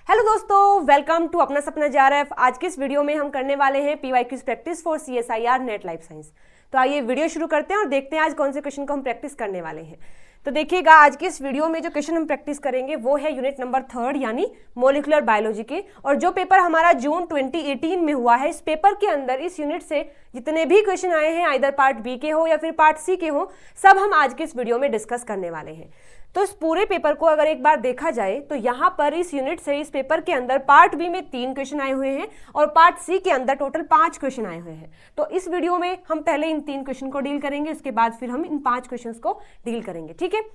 Hello दोस्तों, welcome to अपना सपना जेआरएफ। आज की इस वीडियो में हम करने वाले हैं PYQs practice for CSIR net life science. तो आइए वीडियो शुरू करते हैं और देखते हैं आज कौन से क्वेश्चन को हम प्रैक्टिस करने वाले हैं। तो देखिएगा, आज की इस वीडियो में जो क्वेश्चन हम प्रैक्टिस करेंगे वो है यूनिट नंबर 3 यानी मोलिकुलर बायोलॉजी के। और जो पेपर हमारा जून 2018 में हुआ है, इस पेपर के अंदर इस यूनिट से जितने भी क्वेश्चन आए हैं, आइदर पार्ट बी के हो या फिर पार्ट सी के हो, सब हम आज के इस वीडियो में डिस्कस करने वाले हैं। तो इस पूरे पेपर को अगर एक बार देखा जाए तो यहाँ पर इस यूनिट से इस पेपर के अंदर पार्ट बी में 3 क्वेश्चन आए हुए हैं और पार्ट सी के अंदर टोटल 5 क्वेश्चन आए हुए हैं। तो इस वीडियो में हम पहले इन 3 क्वेश्चन को डील करेंगे, उसके बाद फिर हम इन 5 क्वेश्चन को डील करेंगे। ठीक है,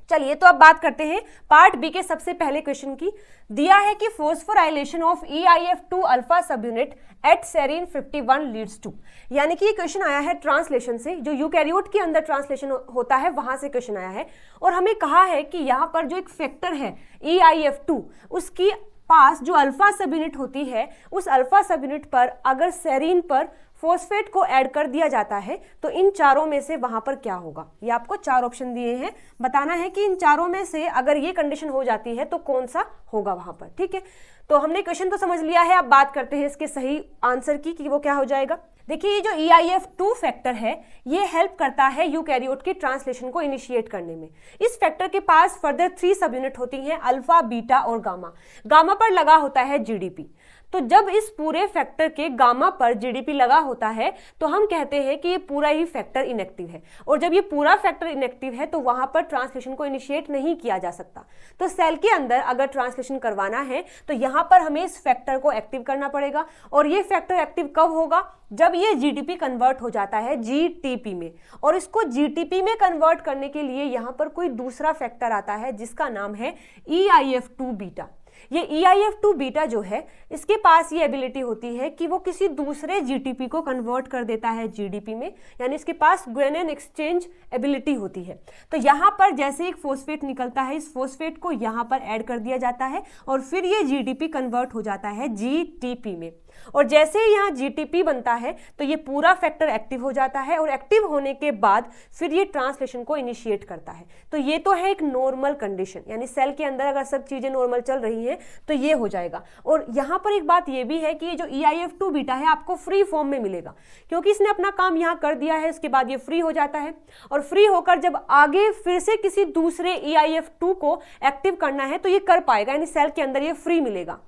चलिए तो अब बात करते हैं पार्ट बी के सबसे पहले क्वेश्चन की। दिया है कि phosphorylation of EIF2 alpha subunit at serine 51 leads to, यानी कि ये क्वेश्चन आया है ट्रांसलेशन से, जो यूकैरियोट के अंदर ट्रांसलेशन होता है वहां से क्वेश्चन आया है। और हमें कहा है कि यहाँ पर जो एक फैक्टर है EIF2, उसकी पास जो अल्फा सब यूनिट होती है, उस अल्फा सब यूनिट पर अगर सेरीन पर फॉस्फेट को ऐड कर दिया जाता है तो इन चारों में से वहां पर क्या होगा। ये आपको 4 ऑप्शन दिए हैं, बताना है कि इन चारों में से अगर ये कंडीशन हो जाती है तो कौन सा होगा वहां पर। ठीक है, तो हमने क्वेश्चन तो समझ लिया है, अब बात करते हैं इसके सही आंसर की कि वो क्या हो जाएगा। देखिए, ये जो EIF2 फैक्टर है ये हेल्प करता है यूकैरियोट की ट्रांसलेशन को इनिशिएट करने में। इस फैक्टर के पास फर्दर 3 सब यूनिट होती हैं, अल्फा, बीटा और गामा। गामा पर लगा होता है GDP। तो जब इस पूरे फैक्टर के गामा पर GDP लगा होता है तो हम कहते हैं कि ये पूरा ही फैक्टर इनएक्टिव है। और जब ये पूरा फैक्टर इनएक्टिव है तो वहां पर ट्रांसलेशन को इनिशिएट नहीं किया जा सकता। तो सेल के अंदर अगर ट्रांसलेशन करवाना है तो यहां पर हमें इस फैक्टर को एक्टिव करना पड़ेगा। और ये फैक्टर एक्टिव कब होगा? जब ये GDP कन्वर्ट हो जाता है GTP में। और इसको GTP में कन्वर्ट करने के लिए यहां पर कोई दूसरा फैक्टर आता है जिसका नाम है EIF2 बीटा। ये EIF2 बीटा जो है, इसके पास ये एबिलिटी होती है कि वो किसी दूसरे GTP को कन्वर्ट कर देता है GDP में, यानी इसके पास ग्वेनिन एक्सचेंज एबिलिटी होती है। तो यहाँ पर जैसे एक फॉस्फेट निकलता है, इस फॉस्फेट को यहाँ पर ऐड कर दिया जाता है और फिर ये GDP कन्वर्ट हो जाता है GTP में। और जैसे ही यहाँ GTP बनता है तो ये पूरा फैक्टर एक्टिव हो जाता है और एक्टिव होने के बाद फिर ये ट्रांसलेशन को इनिशिएट करता है। तो ये तो है एक नॉर्मल कंडीशन, यानी सेल के अंदर अगर सब चीजें नॉर्मल चल रही हैं तो ये हो जाएगा। और यहाँ पर एक बात ये भी है कि ये जो EIF2 बीटा है आपको फ्री फॉर्म में मिलेगा, क्योंकि इसने अपना काम यहाँ कर दिया है, उसके बाद ये फ्री हो जाता है। और फ्री होकर जब आगे फिर से किसी दूसरे EIF2 को एक्टिव करना है तो ये कर पाएगा, यानी सेल के अंदर ये फ्री मिलेगा।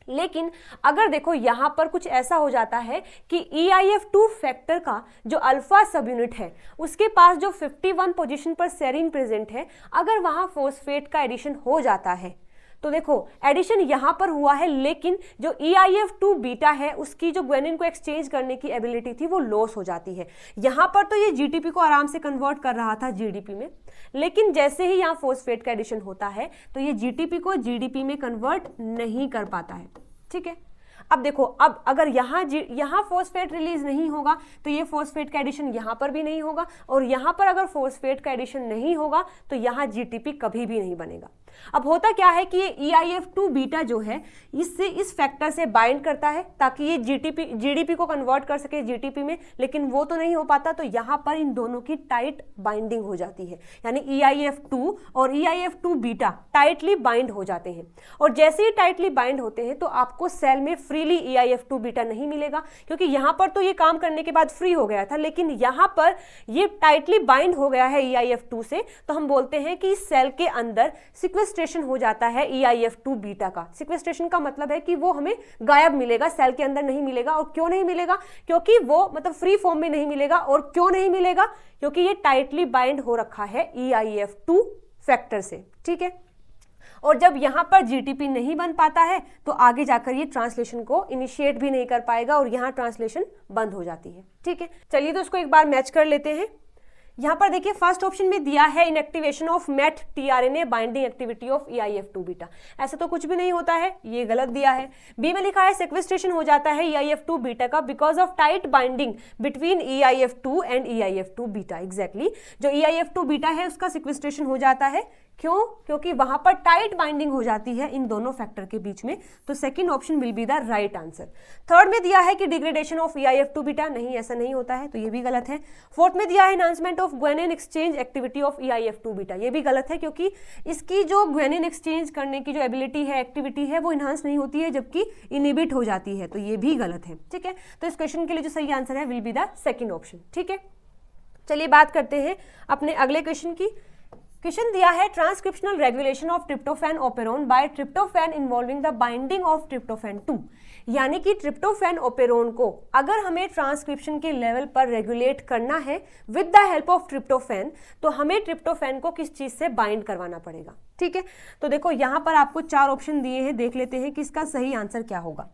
लेकिन अगर देखो यहाँ पर कुछ ऐसा हो जाता है कि EIF2 फैक्टर का जो अल्फा सब यूनिट है उसके पास जो 51 पोजीशन पर सेरीन प्रेजेंट है, अगर वहां फॉस्फेट का एडिशन हो जाता है तो देखो एडिशन यहां पर हुआ है, लेकिन जो EIF2 बीटा है उसकी जो ग्वेनिन को एक्सचेंज करने की एबिलिटी थी वो लॉस हो जाती है। यहां पर तो ये GTP को आराम से कन्वर्ट कर रहा था GDP में, लेकिन जैसे ही यहाँ फॉस्फेट का एडिशन होता है तो ये GTP को GDP में कन्वर्ट नहीं कर पाता है। ठीक है, अब देखो, अब अगर यहाँ फॉस्फेट रिलीज नहीं होगा तो ये फॉस्फेट का एडिशन यहाँ पर भी नहीं होगा, और यहाँ पर अगर फॉस्फेट का एडिशन नहीं होगा तो यहाँ GTP कभी भी नहीं बनेगा। अब होता क्या है कि ये EIF2 बीटा जो है इससे इस फैक्टर से बाइंड करता है ताकि ये GDP को कन्वर्ट कर सके GTP में, लेकिन वो तो नहीं हो पाता। तो यहाँ पर इन दोनों की टाइट बाइंडिंग हो जाती है, यानी EIF2 और EIF2 बीटा टाइटली बाइंड हो जाते हैं। और जैसे ही टाइटली बाइंड होते हैं तो आपको सेल में फ्रीली EIF2 बीटा नहीं मिलेगा, क्योंकि यहाँ पर तो ये काम करने के बाद फ्री हो गया था, लेकिन यहाँ पर ये टाइटली बाइंड हो गया है EIF2 से। तो हम बोलते हैं कि इस सेल के अंदर सिक्वेस्ट्रेशन हो जाता है EIF2 बीटा का। सिक्वेस्ट्रेशन का मतलब है कि वो हमें गायब मिलेगा, सेल के अंदर नहीं मिलेगा। और क्यों नहीं मिलेगा? क्योंकि वो मतलब फ्री फॉर्म में नहीं मिलेगा। और क्यों नहीं मिलेगा? क्योंकि ये टाइटली बाइंड हो रखा है EIF2 फैक्टर से। ठीक है, और जब यहाँ पर GTP नहीं बन पाता है तो आगे जाकर ये ट्रांसलेशन को इनिशिएट भी नहीं कर पाएगा और यहाँ ट्रांसलेशन बंद हो जाती है। ठीक है, चलिए तो उसको एक बार मैच कर लेते हैं। यहाँ पर देखिए, फर्स्ट ऑप्शन में दिया है inactivation of MET tRNA binding activity of EIF2 beta. ऐसा तो कुछ भी नहीं होता है, ये गलत दिया है। बी में लिखा है सेक्वेस्ट्रेशन हो जाता है EIF2 बीटा का because of tight binding between EIF2 and EIF2 beta. Exactly जो EIF2 बीटा है उसका सेक्वेस्ट्रेशन हो जाता है क्यों? क्योंकि वहां पर टाइट बाइंडिंग हो जाती है इन दोनों फैक्टर के बीच में। तो second option will be the right answer. Third में दिया है कि डिग्रेडेशन ऑफ EIF2 बीटा, नहीं ऐसा नहीं होता है, तो ये भी गलत है। फोर्थ में दिया है enhancement of guanine exchange activity of EIF2 beta, ये भी गलत है, क्योंकि इसकी जो ग्वेनिन एक्सचेंज करने की जो एबिलिटी है, एक्टिविटी है, वो इनहांस नहीं होती है जबकि इनहिबिट हो जाती है, तो ये भी गलत है। ठीक है, तो इस क्वेश्चन के लिए जो सही आंसर है will be the second option. ठीक है, चलिए बात करते हैं अपने अगले क्वेश्चन की। क्वेश्चन दिया है transcriptional regulation of tryptophan operon by tryptophan involving the binding of tryptophan 2, यानी कि ट्रिप्टोफैन ओपेरोन को अगर हमें ट्रांसक्रिप्शन के लेवल पर रेगुलेट करना है with the help of tryptophan, तो हमें ट्रिप्टोफैन को किस चीज से बाइंड करवाना पड़ेगा। ठीक है, तो देखो यहां पर आपको 4 ऑप्शन दिए हैं, देख लेते हैं कि इसका सही आंसर क्या होगा।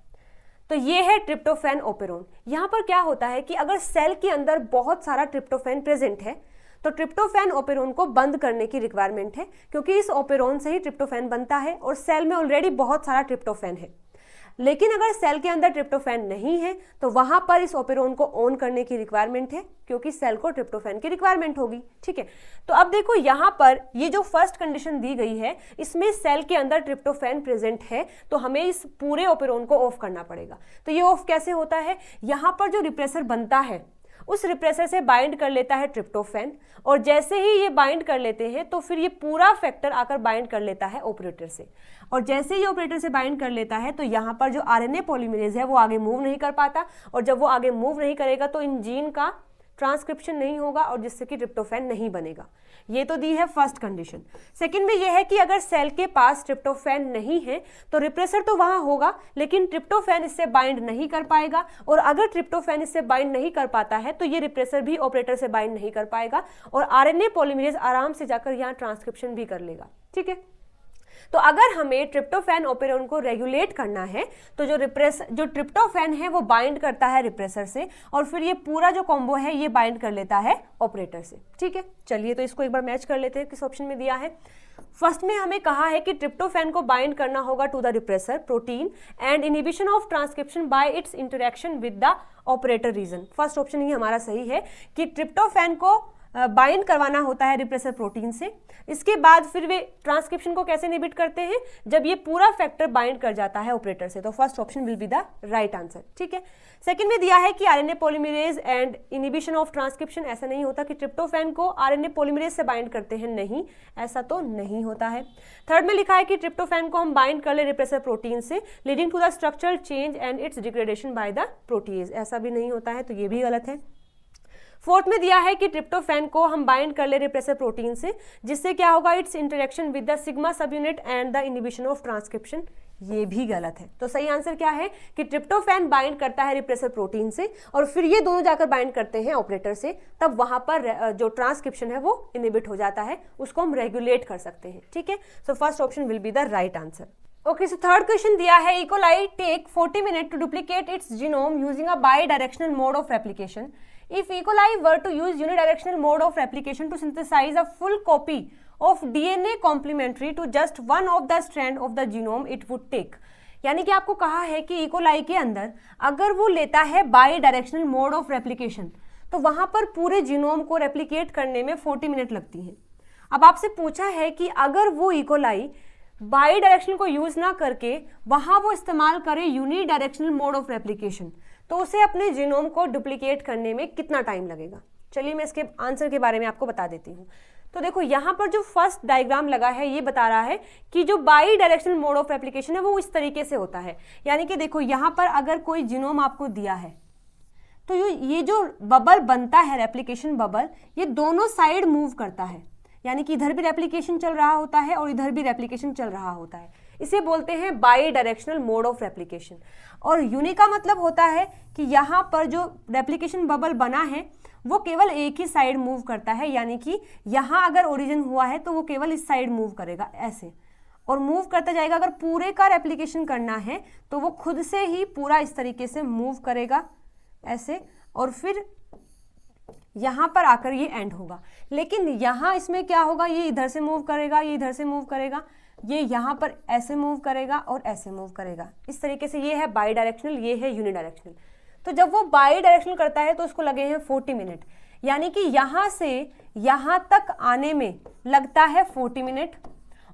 तो ये है ट्रिप्टोफैन ओपेरोन। यहां पर क्या होता है कि अगर सेल के अंदर बहुत सारा ट्रिप्टोफैन प्रेजेंट है तो ट्रिप्टोफैन ओपेरोन को बंद करने की रिक्वायरमेंट है, क्योंकि इस ओपेरोन से ही ट्रिप्टोफैन बनता है और सेल में ऑलरेडी बहुत सारा ट्रिप्टोफैन है। लेकिन अगर सेल के अंदर ट्रिप्टोफैन नहीं है तो वहां पर इस ओपेरोन को ऑन करने की रिक्वायरमेंट है, क्योंकि सेल को ट्रिप्टोफैन की रिक्वायरमेंट होगी। ठीक है, तो अब देखो यहां पर ये जो फर्स्ट कंडीशन दी गई है, इसमें सेल के अंदर ट्रिप्टोफैन प्रेजेंट है, तो हमें इस पूरे ओपेरोन को ऑफ करना पड़ेगा। तो ये ऑफ कैसे होता है? यहां पर जो रिप्रेसर बनता है उस रिप्रेसर से बाइंड कर लेता है ट्रिप्टोफैन, और जैसे ही ये बाइंड कर लेते हैं तो फिर ये पूरा फैक्टर आकर बाइंड कर लेता है ऑपरेटर से, और जैसे ही ऑपरेटर से बाइंड कर लेता है तो यहाँ पर जो RNA पॉलीमरेज है वो आगे मूव नहीं कर पाता, और जब वो आगे मूव नहीं करेगा तो इन जीन का ट्रांसक्रिप्शन नहीं होगा और जिससे कि ट्रिप्टोफैन नहीं बनेगा। ये तो दी है फर्स्ट कंडीशन। सेकंड में यह है कि अगर सेल के पास ट्रिप्टोफैन नहीं है तो रिप्रेसर तो वहां होगा, लेकिन ट्रिप्टोफैन इससे बाइंड नहीं कर पाएगा, और अगर ट्रिप्टोफैन इससे बाइंड नहीं कर पाता है तो ये रिप्रेसर भी ऑपरेटर से बाइंड नहीं कर पाएगा, और RNA पॉलीमरेज आराम से जाकर यहाँ ट्रांसक्रिप्शन भी कर लेगा। ठीक है, तो अगर हमें ट्रिप्टोफैन ओपेरोन को रेगुलेट करना है तो जो ट्रिप्टोफैन है वो बाइंड करता है रिप्रेसर से, और फिर ये पूरा जो कॉम्बो है ये बाइंड कर लेता है ऑपरेटर से। ठीक है, चलिए तो इसको एक बार मैच कर लेते हैं किस ऑप्शन में दिया है। फर्स्ट में हमें कहा है कि ट्रिप्टोफैन को बाइंड करना होगा to the repressor protein and inhibition of transcription by its interaction with the operator region. First option ही हमारा सही है कि ट्रिप्टोफैन को बाइंड करवाना होता है रिप्रेसर प्रोटीन से। इसके बाद फिर वे ट्रांसक्रिप्शन को कैसे इनहिबिट करते हैं? जब ये पूरा फैक्टर बाइंड कर जाता है ऑपरेटर से। तो first option will be the right answer. ठीक है, सेकंड में दिया है कि RNA polymerase and inhibition of transcription, ऐसा नहीं होता कि ट्रिप्टोफैन को RNA पॉलीमरेज से बाइंड करते हैं, नहीं, ऐसा तो नहीं होता है। थर्ड में लिखा है कि ट्रिप्टोफैन को हम बाइंड कर ले रिप्रेसर प्रोटीन से leading to the structural change and its degradation by the protease, ऐसा भी नहीं होता है, तो ये भी गलत है। फोर्थ में दिया है कि ट्रिप्टोफैन को हम बाइंड कर ले रिप्रेसर प्रोटीन से, जिससे क्या होगा? It's interaction with the sigma सब unit and the inhibition of transcription, ये भी गलत है। तो सही आंसर क्या है कि ट्रिप्टोफैन बाइंड करता है रिप्रेसर प्रोटीन से और फिर ये दोनों जाकर बाइंड करते हैं ऑपरेटर से, तब वहां पर जो ट्रांसक्रिप्शन है वो इनहिबिट हो जाता है, उसको हम रेगुलेट कर सकते हैं। ठीक है, so first option will be the right answer. Okay, so third question दिया है E. coli take 40 minute to duplicate its genome using a bidirectional mode of replication. If E. coli were to use unidirectional mode of replication to synthesize a full copy of DNA complementary to just one of the strand of the genome it would take, यानी कि आपको कहा है कि E. coli के अंदर अगर वो लेता है by directional mode of replication तो वहां पर पूरे जीनोम को रेप्लिकेट करने में 40 मिनट लगती हैं। अब आपसे पूछा है कि अगर वो E. coli बाई डायरेक्शनल को यूज ना करके वहां वो इस्तेमाल करे unidirectional mode of replication, तो उसे अपने जीनोम को डुप्लीकेट करने में कितना टाइम लगेगा। चलिए मैं इसके आंसर के बारे में आपको बता देती हूँ। तो देखो यहाँ पर जो फर्स्ट डायग्राम लगा है ये बता रहा है कि जो by directional mode of replication है वो इस तरीके से होता है, यानी कि देखो यहाँ पर अगर कोई जीनोम आपको दिया है तो ये जो बबल बनता है रेप्लिकेशन बबल, ये दोनों साइड मूव करता है, यानी कि इधर भी रेप्लिकेशन चल रहा होता है और इधर भी रेप्लिकेशन चल रहा होता है। इसे बोलते हैं by directional mode of replication. और यूनि का मतलब होता है कि यहाँ पर जो रेप्लिकेशन बबल बना है वो केवल एक ही साइड मूव करता है, यानी कि यहाँ अगर ओरिजिन हुआ है तो वो केवल इस साइड मूव करेगा ऐसे, और मूव करता जाएगा। अगर पूरे का रेप्लिकेशन करना है तो वो खुद से ही पूरा इस तरीके से मूव करेगा ऐसे, और फिर यहाँ पर आकर ये एंड होगा। लेकिन यहाँ इसमें क्या होगा, ये इधर से मूव करेगा, ये इधर से मूव करेगा, ये यहाँ पर ऐसे मूव करेगा और ऐसे मूव करेगा। इस तरीके से ये है बाई डायरेक्शनल, ये है यूनि डायरेक्शनल। तो जब वो बाई डायरेक्शनल करता है तो उसको लगे हैं 40 मिनट, यानी कि यहाँ से यहाँ तक आने में लगता है 40 मिनट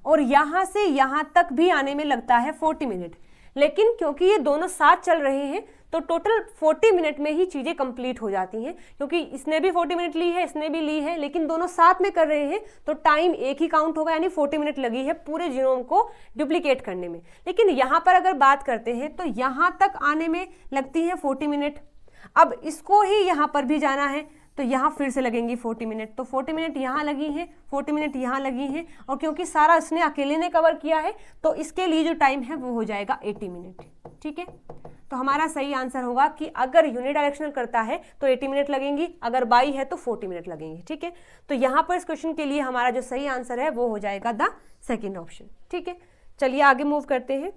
और यहाँ से यहाँ तक भी आने में लगता है 40 मिनट। लेकिन क्योंकि ये दोनों साथ चल रहे हैं तो टोटल 40 मिनट में ही चीज़ें कंप्लीट हो जाती हैं, क्योंकि इसने भी 40 मिनट ली है, इसने भी ली है, लेकिन दोनों साथ में कर रहे हैं तो टाइम एक ही काउंट होगा, यानी 40 मिनट लगी है पूरे जीनोम को डुप्लीकेट करने में। लेकिन यहाँ पर अगर बात करते हैं तो यहाँ तक आने में लगती है 40 मिनट। अब इसको ही यहाँ पर भी जाना है तो यहाँ फिर से लगेंगी 40 मिनट, तो 40 मिनट यहाँ लगी हैं, 40 मिनट यहाँ लगी हैं, और क्योंकि सारा इसने अकेले ने कवर किया है तो इसके लिए जो टाइम है वो हो जाएगा 80 मिनट। ठीक है, तो हमारा सही आंसर होगा कि अगर यूनिडायरेक्शनल करता है तो 80 मिनट लगेंगी, अगर बाई है तो 40 मिनट लगेंगे। ठीक है, तो यहाँ पर इस क्वेश्चन के लिए हमारा जो सही आंसर है वो हो जाएगा द सेकेंड ऑप्शन। ठीक है, चलिए आगे मूव करते हैं।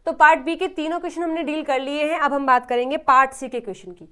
तो पार्ट बी के तीनों क्वेश्चन हमने डील कर लिए हैं, अब हम बात करेंगे पार्ट सी के क्वेश्चन की।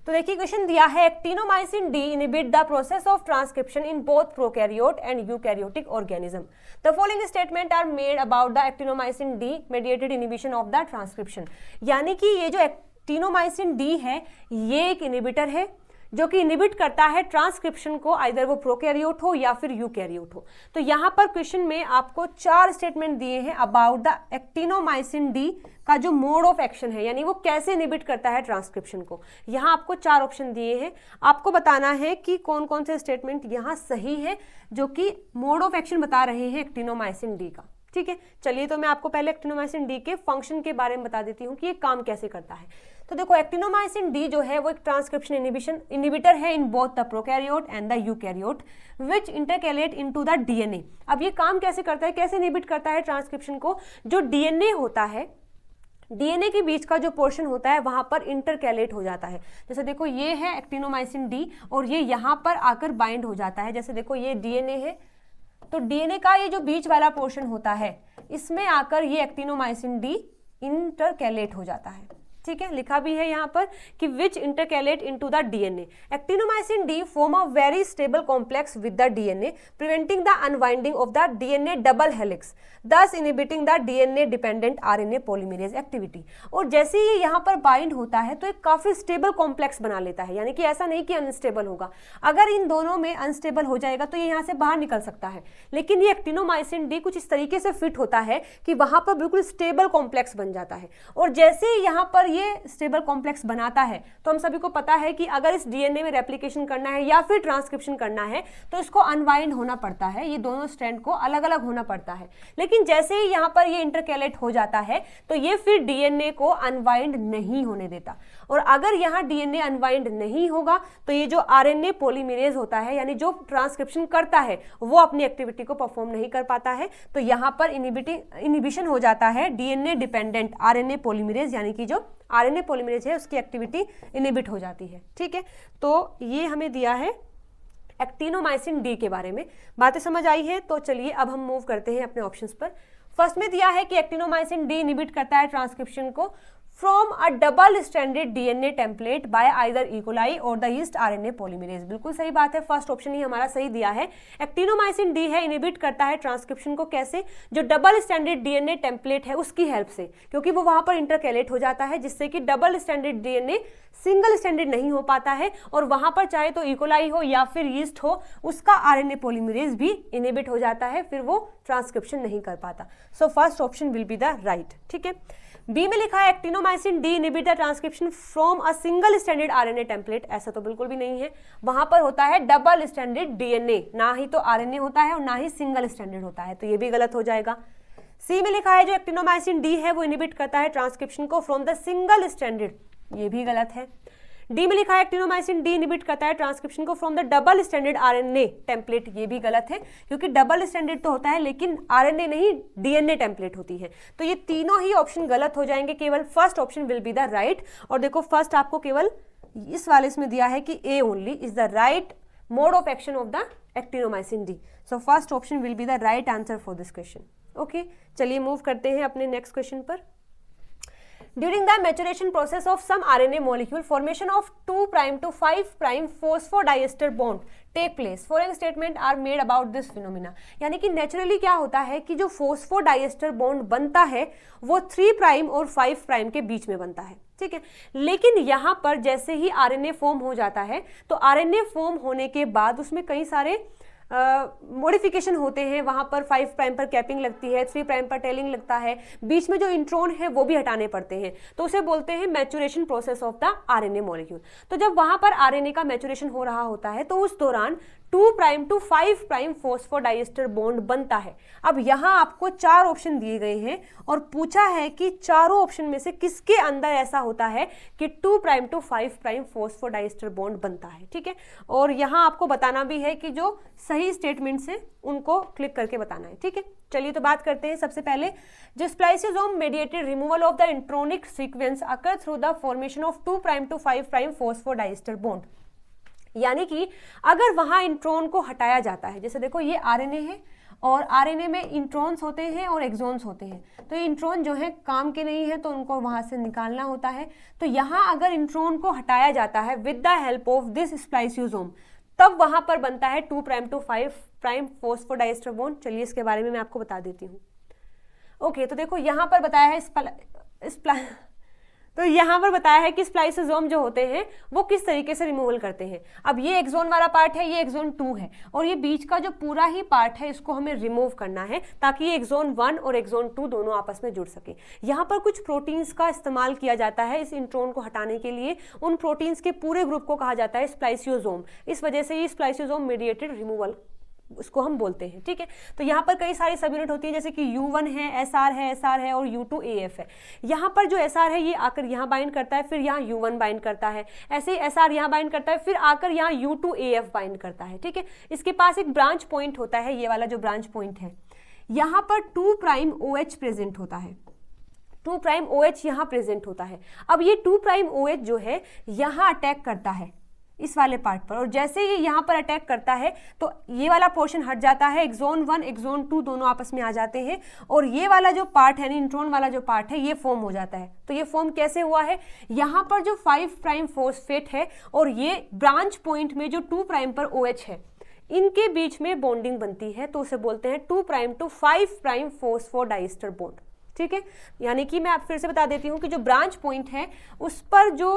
तो देखिए क्वेश्चन दिया है, actinomycin D inhibit the process of transcription in both prokaryote and eukaryotic organism. The following statement are made about the actinomycin D mediated inhibition of the transcription. यानी कि ये जो एक्टिनोमाइसिन डी है ये एक इनहिबिटर है जो कि इनहिबिट करता है ट्रांसक्रिप्शन को, आइदर वो प्रोकैरियोट हो या फिर यूकैरियोट हो। तो यहाँ पर क्वेश्चन में आपको 4 स्टेटमेंट दिए हैं अबाउट द एक्टिनोमाइसिन डी का जो मोड ऑफ एक्शन है, यानी वो कैसे इनहिबिट करता है ट्रांसक्रिप्शन को। यहाँ आपको 4 ऑप्शन दिए हैं, आपको बताना है कि कौन कौन से स्टेटमेंट यहाँ सही है जो कि मोड ऑफ एक्शन बता रहे हैं एक्टिनोमाइसिन डी का। ठीक है, चलिए तो मैं आपको पहले एक्टिनोमाइसिन डी के फंक्शन के बारे में बता देती हूँ कि ये काम कैसे करता है। तो देखो एक्टिनोमाइसिन डी जो है वो एक ट्रांसक्रिप्शन इनहिबिटर है in both the prokaryote and the eukaryote which intercalate into the DNA. अब ये काम कैसे करता है, कैसे इनहिबिट करता है ट्रांसक्रिप्शन को? जो डीएनए होता है, डीएनए के बीच का जो पोर्शन होता है वहां पर इंटरकैलेट हो जाता है। जैसे देखो ये है एक्टिनोमाइसिन डी और ये यहाँ पर आकर बाइंड हो जाता है। जैसे देखो ये डीएनए है, तो डीएनए का ये जो बीच वाला पोर्शन होता है इसमें आकर ये एक्टिनोमाइसिन डी इंटरकैलेट हो जाता है। ठीक है, लिखा भी है यहाँ पर कि which intercalate into the DNA. Actinomycin D form a very stable complex with the DNA preventing the unwinding of the DNA double helix thus inhibiting the DNA dependent RNA polymerase activity. और जैसे ही यहाँ पर bind होता है तो एक काफी stable complex बना लेता है, यानी कि ऐसा नहीं कि अनस्टेबल होगा। अगर इन दोनों में अनस्टेबल हो जाएगा तो ये यहाँ से बाहर निकल सकता है, लेकिन ये एक्टिनोमाइसिन डी कुछ इस तरीके से फिट होता है कि वहां पर बिल्कुल स्टेबल कॉम्प्लेक्स बन जाता है। और जैसे ही यहाँ पर ये स्टेबल कॉम्प्लेक्स बनाता है तो हम सभी को पता है कि अगर इस डीएनए में रेप्लिकेशन करना है या फिर ट्रांसक्रिप्शन करना है तो इसको अनवाइंड होना पड़ता है, ये दोनों स्ट्रैंड को अलग अलग होना पड़ता है। लेकिन जैसे ही यहाँ पर ये इंटरकैलेट हो जाता है तो ये फिर डीएनए को अनवाइंड नहीं होने देता। और अगर यहाँ डीएनए अनवाइंड नहीं होगा तो ये जो आरएनए पॉलीमरेज होता है, यानी जो ट्रांसक्रिप्शन करता है, वो अपनी एक्टिविटी को परफॉर्म नहीं कर पाता है। तो यहाँ पर इनहिबिशन हो जाता है डीएनए डिपेंडेंट आरएनए पॉलीमरेज, यानी कि जो आरएनए पॉलीमरेज है उसकी एक्टिविटी इनहिबिट हो जाती है। ठीक है, तो ये हमें दिया है एक्टिनोमाइसिन डी के बारे में। बातें समझ आई है? तो चलिए अब हम मूव करते हैं अपने ऑप्शंस पर। फर्स्ट में दिया है कि एक्टिनोमाइसिन डी इनहिबिट करता है ट्रांसक्रिप्शन को from a double stranded DNA template bye either E coli और द ईस्ट आरएनए पॉलीमरेज। बिल्कुल सही बात है, फर्स्ट ऑप्शन ही हमारा सही दिया है। एक्टिनोमाइसिन डी है इनहिबिट करता है ट्रांसक्रिप्शन को कैसे? जो डबल स्ट्रैंडेड डीएनए टेम्पलेट है उसकी हेल्प से, क्योंकि वो वहां पर इंटरकैलेट हो जाता है जिससे कि double stranded DNA single stranded नहीं हो पाता है, और वहां पर चाहे तो इकोलाई हो या फिर ईस्ट हो उसका आरएनए पॉलीमरेज भी इनहिबिट हो जाता है, फिर वो ट्रांसक्रिप्शन नहीं कर पाता। सो first option will be the right. ठीक है, बी में लिखा है actinomycin D inhibit the transcription from a single stranded RNA template. ऐसा तो बिल्कुल भी नहीं है, वहां पर होता है डबल स्ट्रैंडेड डीएनए, ना ही तो आरएनए होता है और ना ही सिंगल स्ट्रैंडेड होता है, तो ये भी गलत हो जाएगा। सी में लिखा है जो एक्टिनोमाइसिन डी है वो इनहिबिट करता है ट्रांसक्रिप्शन को फ्रॉम द सिंगल स्ट्रैंडेड, ये भी गलत है। डी में लिखा है एक्टिनोमाइसिन डी इनहिबिट करता है ट्रांसक्रिप्शन को from the double stranded RNA template, ये भी गलत है, क्योंकि डबल स्ट्रैंडेड तो होता है लेकिन आरएनए नहीं डीएनए टेम्पलेट होती है। तो ये तीनों ही ऑप्शन गलत हो जाएंगे, केवल first option will be the right. और देखो फर्स्ट आपको केवल इस वाले इसमें दिया है कि A only is the right mode of action of the actinomycin D. So first option will be the right answer for this question. Okay, चलिए मूव करते हैं अपने नेक्स्ट क्वेश्चन पर। During the maturation process of some RNA molecule, formation of 2' to 5' phosphodiester bond take place. Following statement are made about this phenomena. यानी कि naturally क्या होता है कि जो फोस्फोडाइएस्टर बॉन्ड बनता है वो 3' और 5' के बीच में बनता है, ठीक है। लेकिन यहाँ पर जैसे ही आरएनए फॉर्म हो जाता है तो आरएनए फॉर्म होने के बाद उसमें कई सारे मॉडिफिकेशन होते हैं। वहां पर 5' पर कैपिंग लगती है, 3' पर टेलिंग लगता है, बीच में जो इंट्रोन है वो भी हटाने पड़ते हैं, तो उसे बोलते हैं maturation process of the RNA molecule. तो जब वहां पर आरएनए का मैचुरेशन हो रहा होता है तो उस दौरान 2' to 5' फोस्फोडाइएस्टर बॉन्ड बनता है। अब यहाँ आपको 4 ऑप्शन दिए गए हैं और पूछा है कि चारों ऑप्शन में से किसके अंदर ऐसा होता है कि 2' to 5' फोस्फोडाइएस्टर बॉन्ड बनता है, ठीक है। और यहाँ आपको बताना भी है कि जो सही स्टेटमेंट्स हैं उनको क्लिक करके बताना है, ठीक है। चलिए तो बात करते हैं सबसे पहले जो spliceosome mediated removal of the intronic sequence occur through the formation of 2' to 5' phosphodiester bond. यानी कि अगर वहां इंट्रॉन को हटाया जाता है, जैसे देखो ये आरएनए है और आरएनए में इंट्रॉन्स होते हैं और एक्सॉन्स होते हैं, तो ये इंट्रॉन जो है काम के नहीं है तो उनको वहां से निकालना होता है। तो यहाँ अगर इंट्रॉन को हटाया जाता है with the help of this spliceosome तब वहां पर बनता है 2' to 5' फोस्फोडाइएस्टर बॉन्ड। चलिए इसके बारे में मैं आपको बता देती हूँ। ओके, तो देखो यहाँ पर बताया है कि स्प्लाइसोसोम जो होते हैं वो किस तरीके से रिमूवल करते हैं। अब ये एक्सोन वाला पार्ट है, ये एक्सोन 2 है और ये बीच का जो पूरा ही पार्ट है इसको हमें रिमूव करना है ताकि ये एक्सोन 1 और एक्सोन 2 दोनों आपस में जुड़ सके। यहाँ पर कुछ प्रोटीन्स का इस्तेमाल किया जाता है इस इंट्रोन को हटाने के लिए। उन प्रोटीन्स के पूरे ग्रुप को कहा जाता है स्प्लाइसियोसोम। इस वजह से ये स्प्लाइसियोसोम मेडिएटेड रिमूवल उसको हम बोलते हैं, ठीक है। तो यहाँ पर कई सारी सब यूनिट होती है जैसे कि U1 है, SR है और U2 AF है। यहाँ पर जो SR है ये आकर यहाँ बाइंड करता है, फिर यहाँ U1 बाइंड करता है, ऐसे ही SR यहाँ बाइंड करता है, फिर आकर यहाँ U2 AF बाइंड करता है, ठीक है। इसके पास एक ब्रांच पॉइंट होता है, ये वाला जो ब्रांच पॉइंट है यहाँ पर 2' OH प्रेजेंट होता है, 2' OH यहाँ प्रेजेंट होता है। अब ये 2' OH जो है यहाँ अटैक करता है इस वाले पार्ट पर और जैसे ही यहाँ पर अटैक करता है तो ये वाला पोर्शन हट जाता है, एक्सोन 1 एक्सोन 2 दोनों आपस में आ जाते हैं और ये वाला जो पार्ट है इंट्रोन वाला जो पार्ट है ये फॉर्म हो जाता है। तो ये फॉर्म कैसे हुआ है, यहाँ पर जो 5' फॉस्फेट है और ये ब्रांच पॉइंट में जो 2' पर OH है इनके बीच में बॉन्डिंग बनती है, तो उसे बोलते हैं 2' to 5' फोस्फोडाइएस्टर बॉन्ड, ठीक है। यानी कि मैं आप फिर से बता देती हूँ कि जो ब्रांच पॉइंट है उस पर जो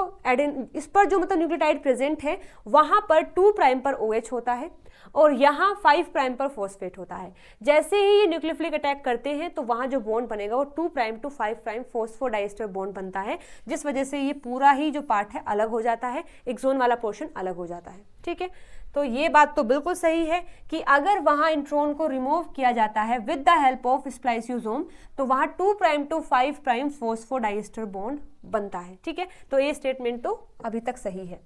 इस पर जो मतलब न्यूक्लियोटाइड प्रेजेंट है वहां पर 2' पर OH होता है और यहाँ 5' पर फॉस्फेट होता है। जैसे ही ये न्यूक्लियोफिलिक अटैक करते हैं तो वहां जो बॉन्ड बनेगा वो 2' to 5' फोस्फोडाइएस्टर बॉन्ड बनता है, जिस वजह से ये पूरा ही जो पार्ट है अलग हो जाता है, एक्सोन वाला पोर्शन अलग हो जाता है, ठीक है। तो ये बात तो बिल्कुल सही है कि अगर वहां इंट्रोन को रिमूव किया जाता है with the help of spliceosome तो वहां 2' to 5' फोस्फोडाइएस्टर बॉन्ड बनता है, ठीक है। तो ये स्टेटमेंट तो अभी तक सही है।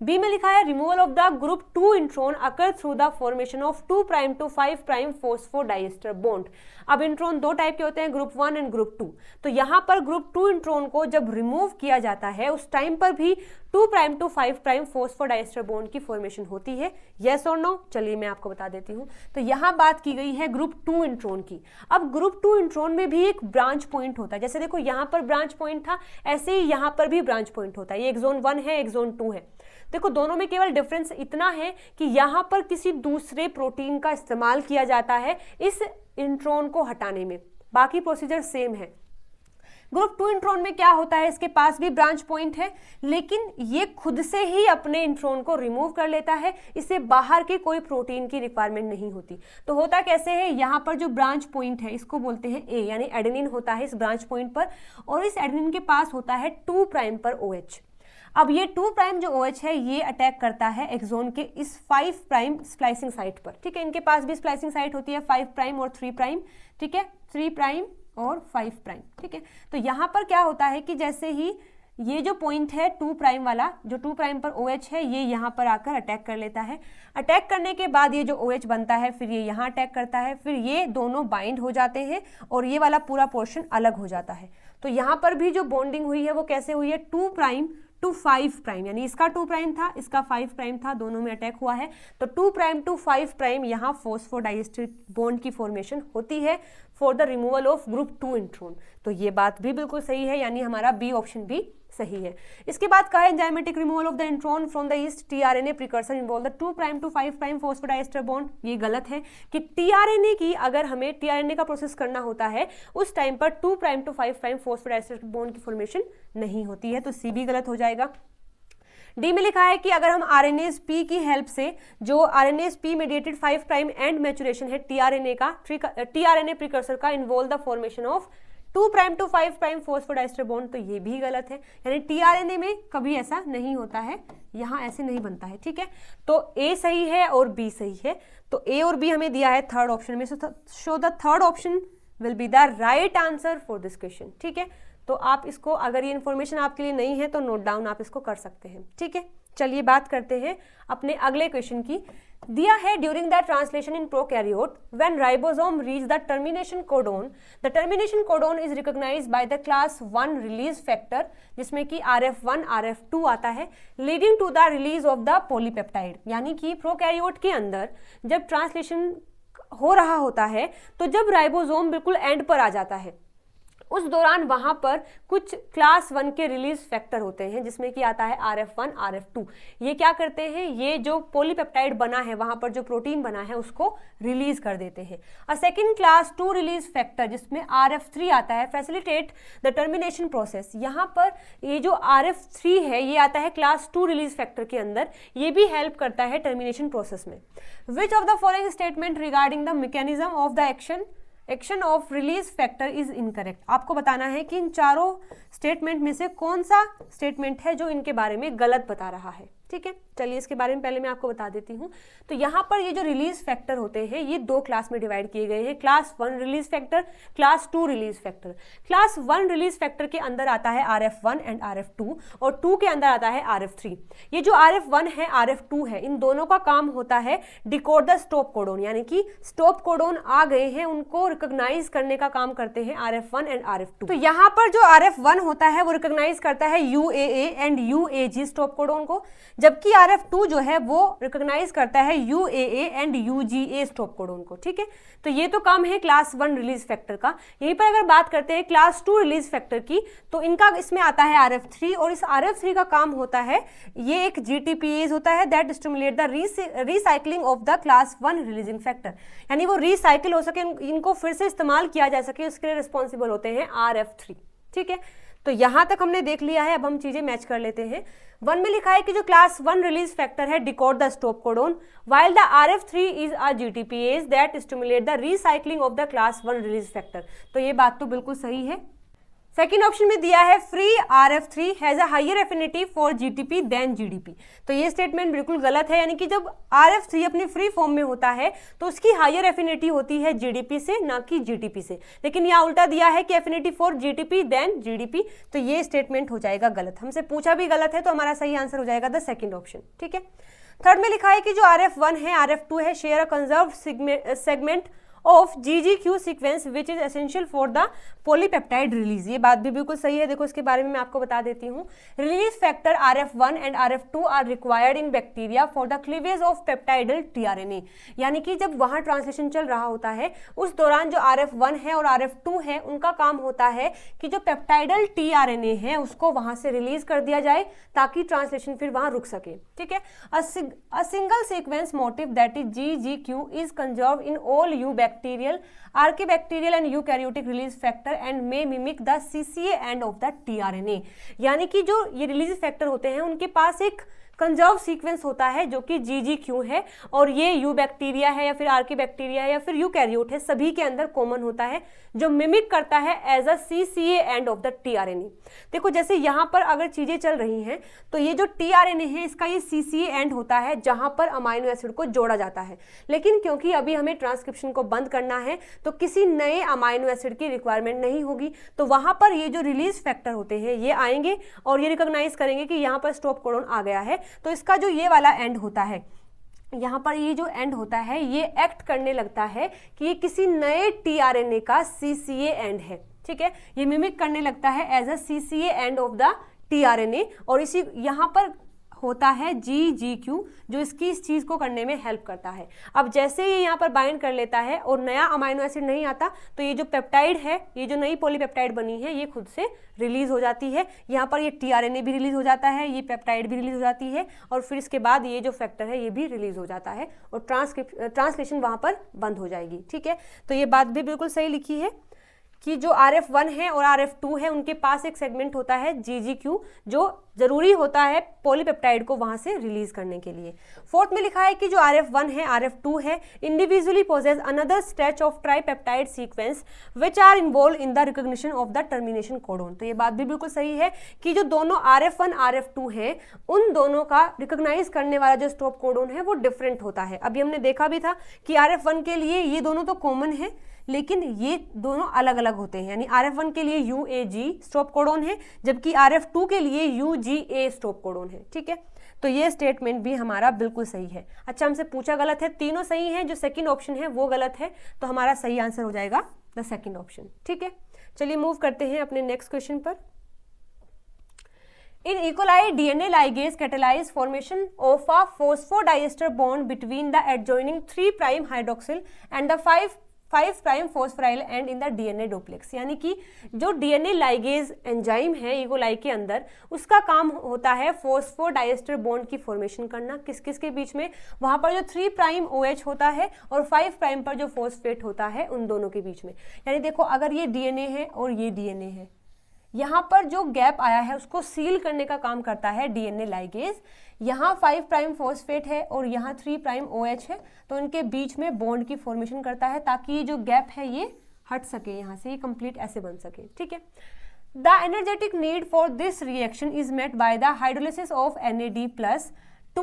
बी में लिखा है removal of the group 2 intron occur through the formation of 2' to 5' phosphodiester bond. अब इंट्रोन 2 टाइप के होते हैं, ग्रुप 1 एंड ग्रुप 2। तो यहाँ पर ग्रुप 2 इंट्रोन को जब रिमूव किया जाता है उस टाइम पर भी 2' to 5' फोस्फोडाइएस्टर बॉन्ड की फॉर्मेशन होती है, यस और नो। चलिए मैं आपको बता देती हूँ। तो यहाँ बात की गई है ग्रुप 2 इंट्रोन की। अब ग्रुप 2 इंट्रोन में भी एक ब्रांच पॉइंट होता है, जैसे देखो यहाँ पर ब्रांच पॉइंट था ऐसे ही यहाँ पर भी ब्रांच पॉइंट होता है। ये एक्सोन 1 है, एक्सोन 2 है। देखो दोनों में केवल डिफरेंस इतना है कि यहाँ पर किसी दूसरे प्रोटीन का इस्तेमाल किया जाता है इस इंट्रोन को हटाने में, बाकी प्रोसीजर सेम है। ग्रुप 2 इंट्रोन में क्या होता है, इसके पास भी ब्रांच पॉइंट है लेकिन ये खुद से ही अपने इंट्रोन को रिमूव कर लेता है, इसे बाहर के कोई प्रोटीन की रिक्वायरमेंट नहीं होती। तो होता कैसे है, यहाँ पर जो ब्रांच पॉइंट है इसको बोलते हैं ए, यानी एडेनिन होता है इस ब्रांच पॉइंट पर और इस एडेनिन के पास होता है 2' पर OH। अब ये 2' जो OH है ये अटैक करता है एक्सोन के इस 5' स्प्लाइसिंग साइट पर, ठीक है। इनके पास भी स्प्लाइसिंग साइट होती है 5' और 3', ठीक है, 3' और 5', ठीक है। तो यहाँ पर क्या होता है कि जैसे ही ये जो पॉइंट है 2' वाला, जो 2' पर OH है ये यहाँ पर आकर अटैक कर लेता है। अटैक करने के बाद ये जो OH बनता है फिर ये यहाँ अटैक करता है, फिर ये दोनों बाइंड हो जाते हैं और ये वाला पूरा पोर्शन अलग हो जाता है। तो यहाँ पर भी जो बॉन्डिंग हुई है वो कैसे हुई है, 2' to 5', यानी इसका 2' था इसका 5' था, दोनों में अटैक हुआ है। तो 2' to 5' यहाँ फोस्फोडाइएस्टर बॉन्ड की फॉर्मेशन होती है। For the removal of group 2 intron. तो ये बात भी बिल्कुल सही है, यानी हमारा बी ऑप्शन भी सही है। इसके बाद कहा है enzymatic removal of the intron from the east tRNA precursor involve the 2' to 5' phosphodiester bond. ये गलत है कि टीआरएनए की अगर हमें टीआरएनए का प्रोसेस करना होता है उस टाइम पर 2' to 5' फॉस्फोडाइएस्टर बॉन्ड की फॉर्मेशन नहीं होती है, तो सी भी गलत हो जाएगा। डी में लिखा है कि अगर हम आरएनएज पी की हेल्प से, जो RNase P mediated 5' and maturation है टीआरएनए का, टीआरएनए प्रिकर्सर का, involve the formation of 2' to 5' phosphodiester bond, तो ये भी गलत है, यानी टीआरएनए में कभी ऐसा नहीं होता है, यहाँ ऐसे नहीं बनता है। ठीक है, तो ए सही है और बी सही है, तो ए और बी हमें दिया है थर्ड ऑप्शन में, so the third option will be the right answer for this question. ठीक है, तो आप इसको, अगर ये इन्फॉर्मेशन आपके लिए नहीं है तो नोट डाउन आप इसको कर सकते हैं। ठीक है, चलिए बात करते हैं अपने अगले क्वेश्चन की। दिया है during the translation in prokaryote when ribosome reach the termination codon is recognised by the class 1 release factor, जिसमें कि RF1 RF2 आता है, leading to the release of the polypeptide. यानी कि प्रोकैरियोट के अंदर जब ट्रांसलेशन हो रहा होता है तो जब राइबोसोम बिल्कुल एंड पर आ जाता है उस दौरान वहां पर कुछ क्लास 1 के रिलीज फैक्टर होते हैं, जिसमें कि आता है RF1 RF2। ये क्या करते हैं, ये जो पॉलीपेप्टाइड बना है, वहां पर जो प्रोटीन बना है उसको रिलीज कर देते हैं। और सेकेंड क्लास 2 रिलीज फैक्टर जिसमें RF3 आता है, फैसिलिटेट द टर्मिनेशन प्रोसेस। यहाँ पर ये जो RF3 है ये आता है क्लास 2 रिलीज फैक्टर के अंदर, ये भी हेल्प करता है टर्मिनेशन प्रोसेस में। Which of the following statement regarding the mechanism of the action of release factor is incorrect. आपको बताना है कि इन चारों स्टेटमेंट में से कौन सा स्टेटमेंट है जो इनके बारे में गलत बता रहा है। ठीक है, चलिए इसके बारे में पहले मैं आपको बता देती हूँ। तो यहाँ पर ये जो रिलीज फैक्टर होते हैं ये दो क्लास में डिवाइड किए गए हैं, class 1 release factor, class 2 release factor. Class 1 release factor के अंदर आता है RF1 एंड RF2 और 2 के अंदर आता है RF3। ये जो RF1 है RF2 है, इन दोनों का काम होता है डिकोड द स्टॉप कोडोन, यानी कि स्टॉप कोडोन आ गए हैं उनको रिकॉग्नाइज करने का काम करते हैं RF1 एंड RF2। तो यहाँ पर जो RF1 होता है वो रिकॉग्नाइज करता है UAA and UAG stop codon को, जबकि RF2 जो है वो रिकॉग्नाइज करता है UAA and UGA stop codon को। ठीक है, तो ये तो काम है क्लास 1 रिलीज फैक्टर का। यहीं पर अगर बात करते हैं क्लास 2 रिलीज फैक्टर की, तो इनका इसमें आता है RF3 और इस RF3 का काम होता है, ये एक GTPase होता है that stimulate the recycling of the class 1 releasing factor, यानी वो रिसाइकिल हो सके, इनको फिर से इस्तेमाल किया जा सके, उसके लिए रिस्पॉन्सिबल होते हैं RF3। ठीक है, तो यहां तक हमने देख लिया है, अब हम चीजें मैच कर लेते हैं। 1 में लिखा है कि जो क्लास 1 रिलीज फैक्टर है decode the stop codon, while the RF3 is a GTPase that stimulate the recycling of the class 1 release factor. तो ये बात तो बिल्कुल सही है। सेकेंड ऑप्शन में दिया है free RF3 has a higher affinity for GTP than GDP। तो ये स्टेटमेंट बिल्कुल गलत है, यानी कि जब RF3 अपनी फ्री फॉर्म में होता है तो उसकी हायर एफिनिटी होती है GDP से, ना कि GTP से, लेकिन यहाँ उल्टा दिया है कि affinity for GTP than GDP, तो ये स्टेटमेंट हो जाएगा गलत। हमसे पूछा भी गलत है तो हमारा सही आंसर हो जाएगा द सेकेंड ऑप्शन। ठीक है, थर्ड में लिखा है कि जो RF1 है RF2 है share a conserve segment of GGQ sequence which is essential for the polypeptide release. ये बात भी बिल्कुल सही है, देखो इसके बारे में मैं आपको बता देती हूँ। Release factor RF1 and RF2 are required in bacteria for the cleavage of peptidyl TRNA, यानी कि जब वहाँ ट्रांसलेशन चल रहा होता है उस दौरान जो RF1 है और RF2 है उनका काम होता है कि जो पेप्टाइडल TRNA है उसको वहाँ से रिलीज कर दिया जाए ताकि ट्रांसलेशन फिर वहाँ रुक सके। ठीक है, a single sequence motif that is GGQ is conserve in all you bacterial, archaebacterial and eukaryotic release factor and may mimic the CCA end of the TRNA, यानी कि जो ये रिलीज फैक्टर होते हैं उनके पास एक कंजर्व सीक्वेंस होता है जो कि GGQ है और ये यू बैक्टीरिया है या फिर आर्किबैक्टीरिया है या फिर यूकैरियोट है, सभी के अंदर कॉमन होता है जो मिमिक करता है as a CCA end of the TRNA। देखो जैसे यहाँ पर अगर चीजें चल रही हैं तो ये जो TRNA है इसका ये CCA एंड होता है जहां पर अमाइनो एसिड को जोड़ा जाता है, लेकिन क्योंकि अभी हमें ट्रांसक्रिप्शन को बंद करना है तो किसी नए अमाइनो एसिड की रिक्वायरमेंट नहीं होगी, तो वहां पर ये जो रिलीज फैक्टर होते हैं ये आएंगे और ये रिकॉग्नाइज करेंगे कि यहाँ पर स्टॉप कोडोन आ गया है, तो इसका जो ये वाला एंड होता है, यहाँ पर ये जो एंड होता है ये एक्ट करने लगता है कि ये किसी नए TRNA का CCA एंड है। ठीक है, ये मिमिक करने लगता है as a CCA end of the TRNA और इसी यहाँ पर होता है GGQ, जो इस चीज़ को करने में हेल्प करता है। अब जैसे ये यहाँ पर बाइंड कर लेता है और नया अमाइनो एसिड नहीं आता, तो ये जो पेप्टाइड है, ये जो नई पॉलीपेप्टाइड बनी है, ये खुद से रिलीज हो जाती है। यहाँ पर ये tRNA भी रिलीज हो जाता है, ये पेप्टाइड भी रिलीज हो जाती है, और फिर इसके बाद ये जो फैक्टर है ये भी रिलीज हो जाता है और ट्रांसलेशन वहाँ पर बंद हो जाएगी। ठीक है, तो ये बात भी बिल्कुल सही लिखी है कि जो RF1 है और RF2 है उनके पास एक सेगमेंट होता है GGQ, जो जरूरी होता है पॉलीपेप्टाइड को वहां से रिलीज करने के लिए। फोर्थ में लिखा है कि जो RF1 है, RF2 है, individually possess another stretch of tripeptide sequence which are involve in the recognition of the termination codon. तो ये बात भी बिल्कुल सही है कि जो दोनों RF1 RF2 है, उन दोनों का रिकॉग्नाइज करने वाला जो स्टॉप कोडोन है वो डिफरेंट होता है। अभी हमने देखा भी था कि RF1 के लिए ये दोनों तो कॉमन है, लेकिन ये दोनों अलग अलग होते हैं, यानी RF1 के लिए UAG स्टॉप कोडोन है, जबकि RF2 के लिए UGA स्टॉप कोडोन है। ठीक है, तो ये स्टेटमेंट भी हमारा बिल्कुल सही है। अच्छा, हमसे पूछा गलत है, तीनों सही हैं, जो सेकंड ऑप्शन है वो गलत है, तो हमारा सही आंसर हो जाएगा द सेकंड ऑप्शन। ठीक है, चलिए मूव करते हैं अपने नेक्स्ट क्वेश्चन पर। In E. coli, DNA ligase catalyze formation of a phosphodiester bond between the adjoining 3' hydroxyl and the 5' phosphoryl end in the DNA duplex। यानी कि जो DNA ligase एंजाइम है E. coli के अंदर, उसका काम होता है फोस्फोडाइएस्टर बॉन्ड की फॉर्मेशन करना। किस किस के बीच में? वहां पर जो 3' OH होता है और 5' पर जो फॉस्फेट होता है, उन दोनों के बीच में। यानी देखो, अगर ये DNA है और ये DNA है, यहाँ पर जो गैप आया है उसको सील करने का काम करता है DNA लाइगेज। यहाँ 5' फॉस्फेट है और यहाँ 3' OH है, तो इनके बीच में बॉन्ड की फॉर्मेशन करता है ताकि ये जो गैप है ये हट सके, यहाँ से ये कंप्लीट ऐसे बन सके। ठीक है, the energetic need for this reaction is met by the hydrolysis of NAD+ to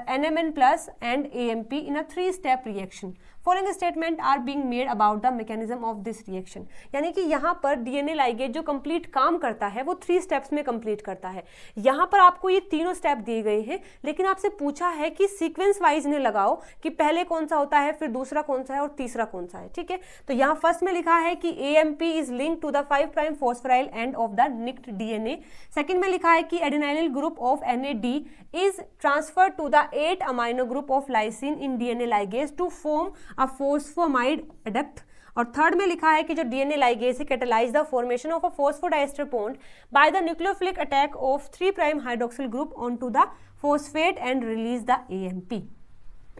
NMN+ and AMP in a 3-step reaction. Following statement are being made about the mechanism of this reaction। यानी कि यहाँ पर DNA ligase जो complete काम करता है वो 3 steps में कंप्लीट करता है। यहाँ पर आपको ये तीनों स्टेप दिए गए हैं, लेकिन आपसे पूछा है कि सीक्वेंस वाइज इन्हें लगाओ कि पहले कौन सा होता है, फिर दूसरा कौन सा है और तीसरा कौन सा है। ठीक है, तो यहाँ फर्स्ट में लिखा है कि AMP is link to the 5' phosphoryl end of the nicked DNA। Second में लिखा है कि adenyl group of NAD is transferred to the 8 amino group of lysine in DNA ligase to form a phosphamide adduct। और third में लिखा है कि जो DNA ligase catalyze the formation of a phosphodiester bond by the nucleophilic attack of 3' hydroxyl group onto the phosphate and release the AMP।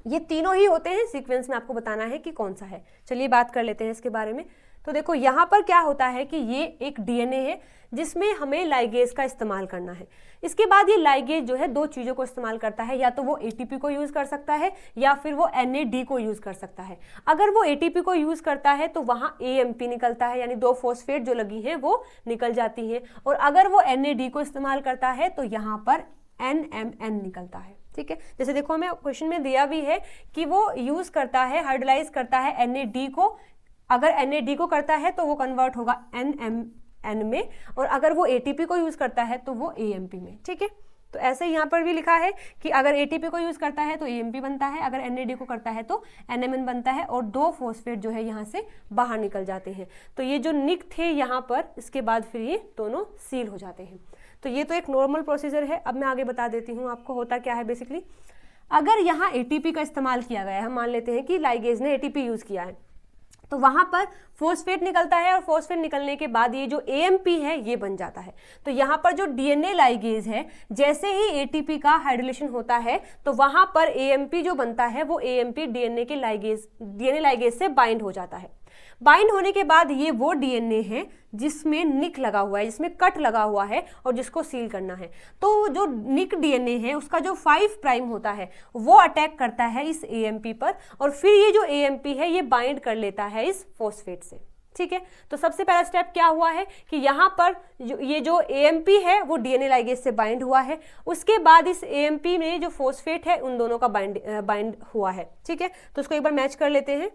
ये तीनों ही होते हैं, सीक्वेंस में आपको बताना है कि कौन सा है। चलिए बात कर लेते हैं इसके बारे में। तो देखो, यहाँ पर क्या होता है कि ये एक DNA है जिसमें हमें लाइगेज का इस्तेमाल करना है। इसके बाद ये लाइगेज जो है 2 चीज़ों को इस्तेमाल करता है, या तो वो ATP को यूज़ कर सकता है या फिर वो NAD को यूज़ कर सकता है। अगर वो ATP को यूज़ करता है तो वहाँ AMP निकलता है, यानी 2 फॉस्फेट जो लगी हैं वो निकल जाती हैं, और अगर वो NAD को इस्तेमाल करता है तो यहाँ पर NMN निकलता है। ठीक है, जैसे देखो हमें क्वेश्चन में दिया भी है कि वो यूज़ करता है, हाइड्रोलाइज करता है NAD को। अगर NAD को करता है तो वो कन्वर्ट होगा NMN में, और अगर वो ATP को यूज़ करता है तो वो AMP में। ठीक है, तो ऐसे यहाँ पर भी लिखा है कि अगर ATP को यूज़ करता है तो AMP बनता है, अगर NAD को करता है तो NMN बनता है, और 2 फॉस्फेट जो है यहाँ से बाहर निकल जाते हैं। तो ये जो निक थे यहाँ पर, इसके बाद फिर ये दोनों सील हो जाते हैं। तो ये तो एक नॉर्मल प्रोसीजर है। अब मैं आगे बता देती हूँ आपको होता क्या है। बेसिकली अगर यहाँ ATP का इस्तेमाल किया गया है, हम मान लेते हैं कि लाइगेज ने ATP यूज़ किया है, तो वहां पर फॉस्फेट निकलता है, और फॉस्फेट निकलने के बाद ये जो AMP है ये बन जाता है। तो यहाँ पर जो DNA लाइगेज है, जैसे ही ATP का हाइड्रोलेशन होता है तो वहां पर AMP जो बनता है वो AMP DNA लाइगेज से बाइंड हो जाता है। बाइंड होने के बाद ये वो DNA है जिसमें निक लगा हुआ है, जिसमें कट लगा हुआ है और जिसको सील करना है। तो जो निक DNA है उसका जो 5' होता है वो अटैक करता है इस AMP पर, और फिर ये जो AMP है ये बाइंड कर लेता है इस फॉस्फेट से। ठीक है, तो सबसे पहला स्टेप क्या हुआ है कि यहाँ पर ये जो AMP है वो DNA लाइगेज से बाइंड हुआ है। उसके बाद इस AMP में जो फॉस्फेट है उन दोनों का बाइंड हुआ है। ठीक है, तो उसको एक बार मैच कर लेते हैं।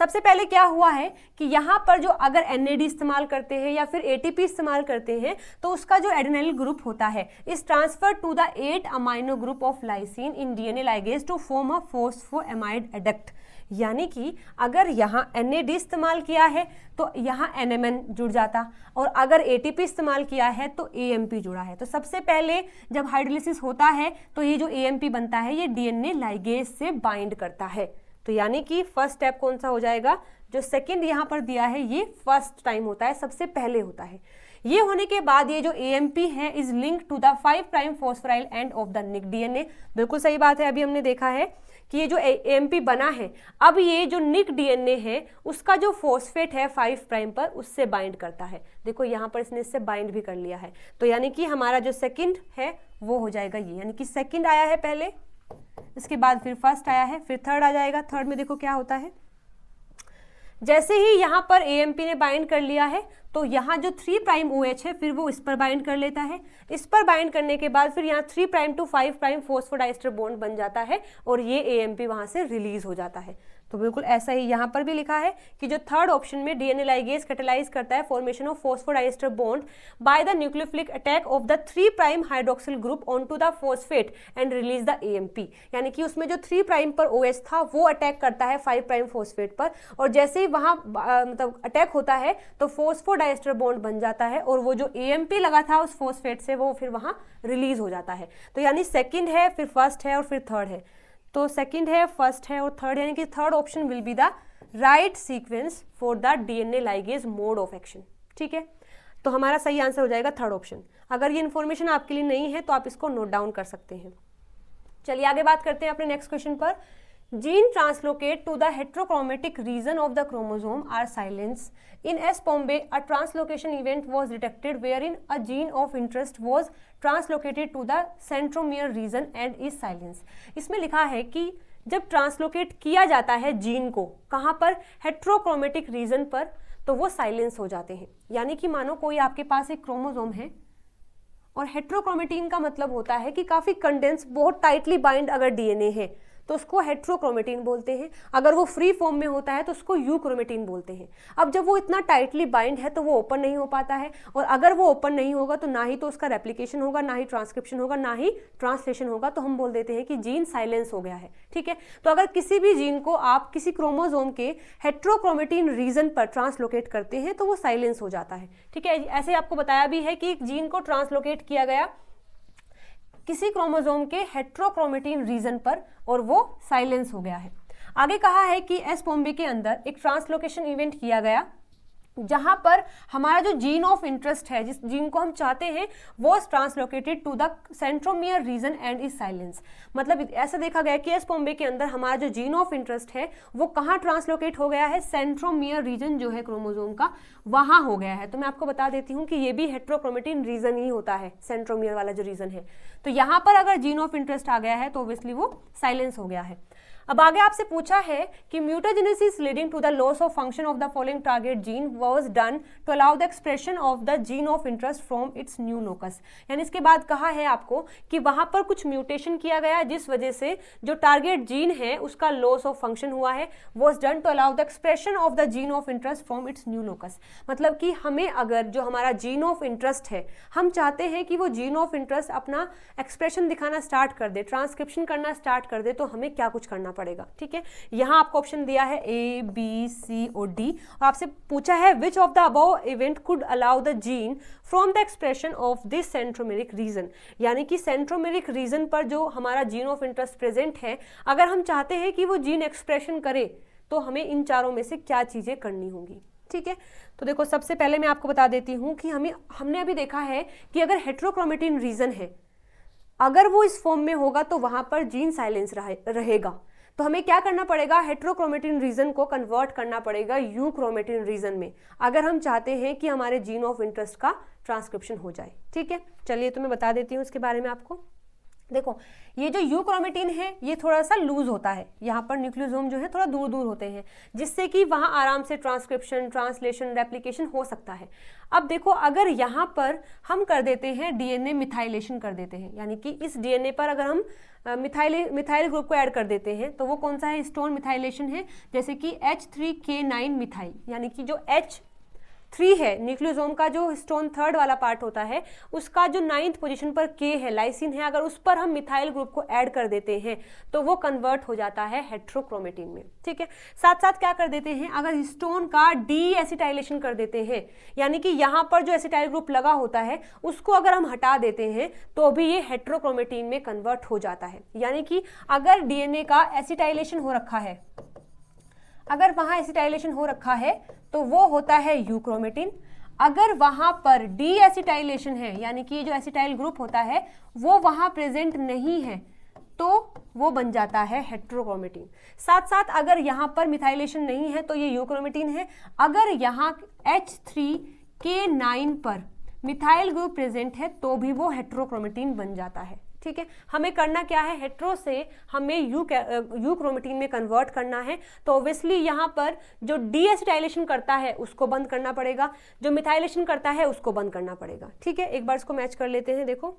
सबसे पहले क्या हुआ है कि यहाँ पर जो अगर NAD इस्तेमाल करते हैं या फिर ATP इस्तेमाल करते हैं तो उसका जो एडेनाइल ग्रुप होता है is transfer to the 8 amino group of lysine in DNA ligase to form a phosphoamide adduct. यानी कि अगर यहाँ NAD इस्तेमाल किया है तो यहाँ NMN जुड़ जाता, और अगर ATP इस्तेमाल किया है तो AMP जुड़ा है। तो सबसे पहले जब हाइड्रोलिसिस होता है तो ये जो AMP बनता है ये DNA लाइगेज से बाइंड करता है। तो यानी कि फर्स्ट स्टेप कौन सा हो जाएगा, जो सेकंड यहाँ पर दिया है ये फर्स्ट टाइम होता है, सबसे पहले होता है। ये होने के बाद ये जो AMP है is link to the 5' phosphoryl end of the nick DNA। बिल्कुल सही बात है, अभी हमने देखा है कि ये जो AMP बना है, अब ये जो निक DNA है उसका जो फॉस्फेट है 5' पर उससे बाइंड करता है। देखो यहाँ पर इसने इससे बाइंड भी कर लिया है। तो यानी कि हमारा जो सेकंड है वो हो जाएगा ये, यानी कि सेकंड आया है पहले, इसके बाद फिर फर्स्ट आया है, फिर थर्ड आ जाएगा। थर्ड में देखो क्या होता है, जैसे ही यहाँ पर AMP ने बाइंड कर लिया है तो यहाँ जो 3' OH है फिर वो इस पर बाइंड कर लेता है। इस पर बाइंड करने के बाद फिर यहाँ 3' to 5' फॉस्फोडाइस्टर बॉन्ड बन जाता है और ये AMP वहाँ से रिलीज हो जाता है। तो बिल्कुल ऐसा ही यहाँ पर भी लिखा है कि जो थर्ड ऑप्शन में DNA लाइगेज कैटेलाइज करता है formation of phosphodiester bond by the nucleophilic attack of the 3' hydroxyl group onto the phosphate and release the AMP। यानी कि उसमें जो 3' पर OH था वो अटैक करता है 5' फॉस्फेट पर, और जैसे ही वहाँ मतलब अटैक होता है तो फॉस्फोडाइस्टर बॉन्ड बन जाता है और वो जो AMP लगा था उस फॉस्फेट से वो फिर वहाँ रिलीज हो जाता है। तो यानी सेकेंड है, फिर फर्स्ट है और फिर थर्ड है। तो सेकंड है, फर्स्ट है और थर्ड, यानी कि third option will be the right sequence for the DNA ligase mode of action. ठीक है, तो हमारा सही आंसर हो जाएगा थर्ड ऑप्शन। अगर ये इन्फॉर्मेशन आपके लिए नहीं है तो आप इसको नोट डाउन कर सकते हैं। चलिए आगे बात करते हैं अपने नेक्स्ट क्वेश्चन पर। Gene translocate to the heterochromatic region of the chromosome are silence in S. Pombe, a translocation event was detected wherein a gene of interest was translocated to the centromere region and is silenced। इसमें लिखा है कि जब translocate किया जाता है gene को, कहाँ पर, हेट्रोक्रोमेटिक रीजन पर, तो वो साइलेंस हो जाते हैं। यानी कि मानो कोई आपके पास एक क्रोमोसोम है और हेट्रोक्रोमेटिन का मतलब होता है कि काफ़ी कंडेंस, बहुत टाइटली बाइंड अगर DNA है तो उसको हेट्रोक्रोमेटिन बोलते हैं। अगर वो फ्री फॉर्म में होता है तो उसको यूक्रोमेटिन बोलते हैं। अब जब वो इतना टाइटली बाइंड है तो वो ओपन नहीं हो पाता है, और अगर वो ओपन नहीं होगा तो ना ही तो उसका रेप्लिकेशन होगा, ना ही ट्रांसक्रिप्शन होगा, ना ही ट्रांसलेशन होगा। तो हम बोल देते हैं कि जीन साइलेंस हो गया है। ठीक है, तो अगर किसी भी जीन को आप किसी क्रोमोसोम के हेट्रोक्रोमेटिन रीजन पर ट्रांसलोकेट करते हैं तो वो साइलेंस हो जाता है। ठीक है, ऐसे आपको बताया भी है कि एक जीन को ट्रांसलोकेट किया गया किसी क्रोमोसोम के हेट्रोक्रोमेटिन रीजन पर और वो साइलेंस हो गया है। आगे कहा है कि एस पोम्बे के अंदर एक ट्रांसलोकेशन इवेंट किया गया जहां पर हमारा जो जीन ऑफ इंटरेस्ट है, जिस जीन को हम चाहते हैं, वो translocated to the centromere region and is silence. मतलब ऐसा देखा गया कि एस पोम्बे के अंदर हमारा जो जीन ऑफ इंटरेस्ट है वो कहाँ ट्रांसलोकेट हो गया है, सेंट्रोमियर रीजन जो है क्रोमोसोम का, वहां हो गया है। तो मैं आपको बता देती हूँ कि ये भी हेट्रोक्रोमेटिन रीजन ही होता है, सेंट्रोमियर वाला जो रीजन है। तो यहाँ पर अगर जीन ऑफ इंटरेस्ट आ गया है तो ऑब्वियसली वो साइलेंस हो गया है। अब आगे आपसे पूछा है कि mutagenesis leading to the loss of function of the following target gene was done to allow the expression of the gene of interest from its new locus. यानी इसके बाद कहा है आपको कि वहां पर कुछ म्यूटेशन किया गया जिस वजह से जो टारगेट जीन है उसका लॉस ऑफ फंक्शन हुआ है, was done to allow the expression of the gene of interest from its new locus. मतलब कि हमें अगर जो हमारा जीन ऑफ इंटरेस्ट है, हम चाहते हैं कि वो जीन ऑफ इंटरेस्ट अपना एक्सप्रेशन दिखाना स्टार्ट कर दे, ट्रांसक्रिप्शन करना स्टार्ट कर दे, तो हमें क्या कुछ करना पड़ेगा। ठीक है, यहाँ आपको ऑप्शन दिया है A, B, C और D, और आपसे पूछा है which of the above event could allow the gene from the expression of this centromeric reason. यानी कि सेंट्रोमेरिक रीजन पर जो हमारा जीन ऑफ इंटरेस्ट प्रेजेंट है, अगर हम चाहते हैं कि वो जीन एक्सप्रेशन करे तो हमें इन चारों में से क्या चीजें करनी होंगी। ठीक है, तो देखो सबसे पहले मैं आपको बता देती हूँ कि हमने अभी देखा है कि अगर हेट्रोक्रोमेटिन रीजन है, अगर वो इस फॉर्म में होगा तो वहां पर जीन साइलेंस रहेगा। तो हमें क्या करना पड़ेगा, हेट्रोक्रोमेटिन रीजन को कन्वर्ट करना पड़ेगा यूक्रोमेटिन रीजन में, अगर हम चाहते हैं कि हमारे जीन ऑफ इंटरेस्ट का ट्रांसक्रिप्शन हो जाए। ठीक है, चलिए तो मैं बता देती हूँ इसके बारे में आपको। देखो ये जो यूक्रोमेटिन है ये थोड़ा सा लूज होता है, यहाँ पर न्यूक्लियोसोम जो है थोड़ा दूर दूर होते हैं, जिससे कि वहाँ आराम से ट्रांसक्रिप्शन, ट्रांसलेशन, रेप्लिकेशन हो सकता है। अब देखो अगर यहाँ पर हम कर देते हैं डीएनए मिथाइलेशन कर देते हैं, यानी कि इस डीएनए पर अगर हम मिथाइल ग्रुप को ऐड कर देते हैं, तो वो कौन सा है, हिस्टोन मिथाइलेशन है। जैसे कि H3K9 मिथाइल, यानी कि जो 3 है, न्यूक्लियोसोम का जो हिस्टोन 3rd वाला पार्ट होता है उसका जो 9th पोजीशन पर K है, लाइसिन है, अगर उस पर हम मिथाइल ग्रुप को ऐड कर देते हैं तो वो कन्वर्ट हो जाता है हेट्रोक्रोमेटिन में। ठीक है, साथ साथ क्या कर देते हैं, अगर हिस्टोन का डी एसिटाइलेशन कर देते हैं, यानी कि यहाँ पर जो एसिटाइल ग्रुप लगा होता है उसको अगर हम हटा देते हैं तो भी ये हेट्रोक्रोमेटिन में कन्वर्ट हो जाता है। यानी कि अगर डीएनए का एसिटाइलेशन हो रखा है, अगर वहां एसिटाइलेशन हो रखा है तो वो होता है यूक्रोमेटिन। अगर वहां पर डी एसिटाइलेशन है, यानी कि जो एसिटाइल ग्रुप होता है वो वहां प्रेजेंट नहीं है, तो वो बन जाता है हेट्रोक्रोमेटिन। साथ साथ अगर यहाँ पर मिथाइलेशन नहीं है तो ये यूक्रोमेटिन है। अगर यहाँ H3K9 पर मिथाइल ग्रुप प्रेजेंट है तो भी वो हेट्रोक्रोमेटिन बन जाता है। ठीक है, हमें करना क्या है, हेट्रो से हमें यूक्रोमेटिन में कन्वर्ट करना है। तो ऑब्वियसली यहाँ पर जो डीएसिटाइलेशन करता है उसको बंद करना पड़ेगा, जो मिथाइलेशन करता है उसको बंद करना पड़ेगा। ठीक है, एक बार इसको मैच कर लेते हैं। देखो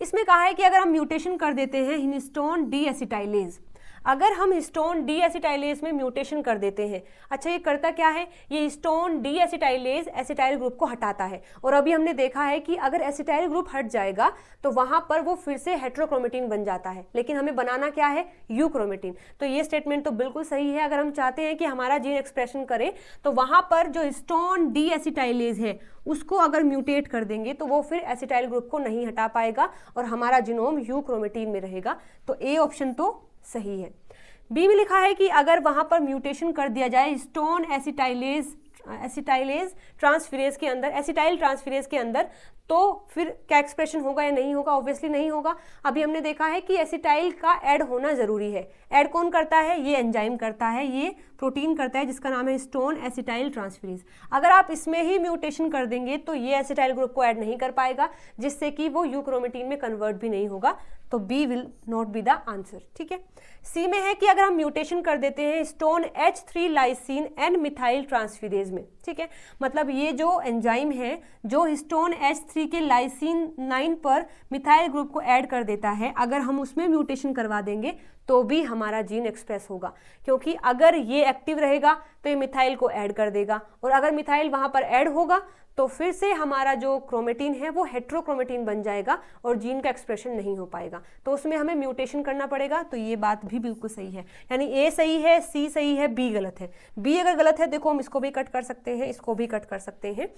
इसमें कहा है कि अगर हम म्यूटेशन कर देते हैं हिस्टोन डीएसिटाइलेज, अगर हम हिस्टोन डीएसिटाइलेज में म्यूटेशन कर देते हैं, अच्छा ये करता क्या है, ये हिस्टोन डीएसिटाइलेज एसिटाइल ग्रुप को हटाता है। और अभी हमने देखा है कि अगर एसिटाइल ग्रुप हट जाएगा तो वहां पर वो फिर से हेट्रोक्रोमेटिन बन जाता है, लेकिन हमें बनाना क्या है, यूक्रोमेटिन। तो ये स्टेटमेंट तो बिल्कुल सही है। अगर हम चाहते हैं कि हमारा जीन एक्सप्रेशन करे तो वहां पर जो हिस्टोन डीएसिटाइलेज है उसको अगर म्यूटेट कर देंगे तो वो फिर एसिटाइल ग्रुप को नहीं हटा पाएगा और हमारा जीनोम यूक्रोमेटिन में रहेगा। तो ए ऑप्शन तो सही है। बी में लिखा है कि अगर वहां पर म्यूटेशन कर दिया जाए हिस्टोन एसिटाइलेज ट्रांसफेरेज के अंदर, एसिटाइल ट्रांसफेरेज के अंदर, तो फिर क्या एक्सप्रेशन होगा या नहीं होगा, ऑब्वियसली नहीं होगा। अभी हमने देखा है कि एसिटाइल का ऐड होना जरूरी है। ऐड कौन करता है, ये एंजाइम करता है, ये प्रोटीन करता है जिसका नाम है हिस्टोन एसिटाइल ट्रांसफेरेज। अगर आप इसमें ही म्यूटेशन कर देंगे तो ये एसिटाइल ग्रुप को ऐड नहीं कर पाएगा, जिससे कि वो यूक्रोमेटिन में कन्वर्ट भी नहीं होगा। तो B will not be the answer. ठीक है, सी में है कि अगर हम म्यूटेशन कर देते हैं histone H3 lysine N methyl transferase में, ठीक है, मतलब ये जो एंजाइम है जो हिस्टोन H3 के लाइसिन 9 पर मिथाइल ग्रुप को ऐड कर देता है, अगर हम उसमें म्यूटेशन करवा देंगे तो भी हमारा जीन एक्सप्रेस होगा, क्योंकि अगर ये एक्टिव रहेगा तो ये मिथाइल को ऐड कर देगा, और अगर मिथाइल वहां पर ऐड होगा तो फिर से हमारा जो क्रोमेटिन है वो हेट्रोक्रोमेटिन बन जाएगा और जीन का एक्सप्रेशन नहीं हो पाएगा। तो उसमें हमें म्यूटेशन करना पड़ेगा। तो ये बात भी बिल्कुल सही है, यानी ए सही है, सी सही है, बी गलत है। बी अगर गलत है देखो हम इसको भी कट कर सकते हैं, इसको भी कट कर सकते हैं।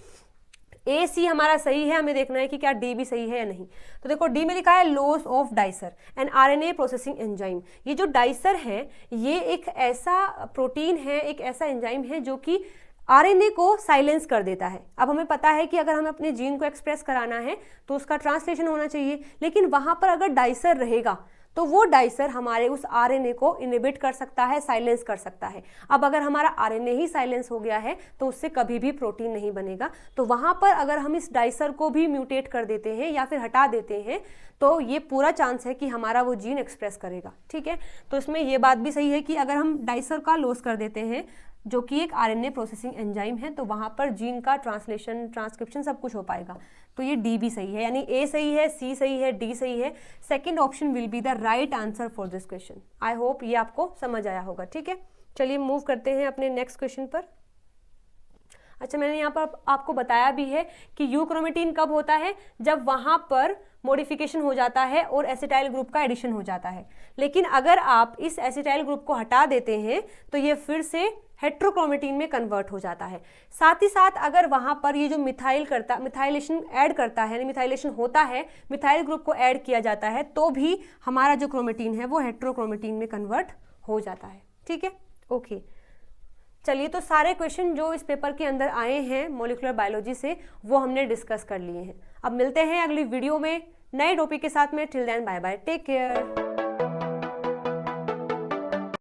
ए सी हमारा सही है, हमें देखना है कि क्या डी भी सही है या नहीं। तो देखो डी में लिखा है loss of dicer and RNA processing enzyme. ये जो डाइसर है ये एक ऐसा प्रोटीन है, एक ऐसा एंजाइम है जो कि आरएनए को साइलेंस कर देता है। अब हमें पता है कि अगर हमें अपने जीन को एक्सप्रेस कराना है तो उसका ट्रांसलेशन होना चाहिए, लेकिन वहां पर अगर डाइसर रहेगा तो वो डाइसर हमारे उस आरएनए को इनहिबिट कर सकता है, साइलेंस कर सकता है। अब अगर हमारा आरएनए ही साइलेंस हो गया है तो उससे कभी भी प्रोटीन नहीं बनेगा। तो वहां पर अगर हम इस डाइसर को भी म्यूटेट कर देते हैं या फिर हटा देते हैं तो ये पूरा चांस है कि हमारा वो जीन एक्सप्रेस करेगा। ठीक है, तो इसमें ये बात भी सही है कि अगर हम डाइसर का लॉस कर देते हैं जो कि एक आरएनए प्रोसेसिंग एंजाइम है तो वहां पर जीन का ट्रांसलेशन, ट्रांसक्रिप्शन सब कुछ हो पाएगा। तो ये डी भी सही है, यानी ए सही है, सी सही है, डी सही है। Second option will be the right answer for this question. I hope ये आपको समझ आया होगा। ठीक है, चलिए मूव करते हैं अपने नेक्स्ट क्वेश्चन पर। अच्छा, मैंने यहाँ पर आपको बताया भी है कि यूक्रोमेटिन कब होता है, जब वहां पर मॉडिफिकेशन हो जाता है और एसिटाइल ग्रुप का एडिशन हो जाता है। लेकिन अगर आप इस एसिटाइल ग्रुप को हटा देते हैं तो ये फिर से हेट्रोक्रोमेटिन में कन्वर्ट हो जाता है। साथ ही साथ अगर वहां पर ये जो मिथाइलेशन ऐड करता है, मिथाइलेशन होता है, मिथाइल ग्रुप को ऐड किया जाता है, तो भी हमारा जो क्रोमेटिन है वो हेट्रोक्रोमेटिन में कन्वर्ट हो जाता है। ठीक है, ओके। चलिए, तो सारे क्वेश्चन जो इस पेपर के अंदर आए हैं मॉलिक्यूलर बायोलॉजी से वो हमने डिस्कस कर लिए हैं। अब मिलते हैं अगली वीडियो में नए टॉपिक के साथ में। Till then bye bye, take care.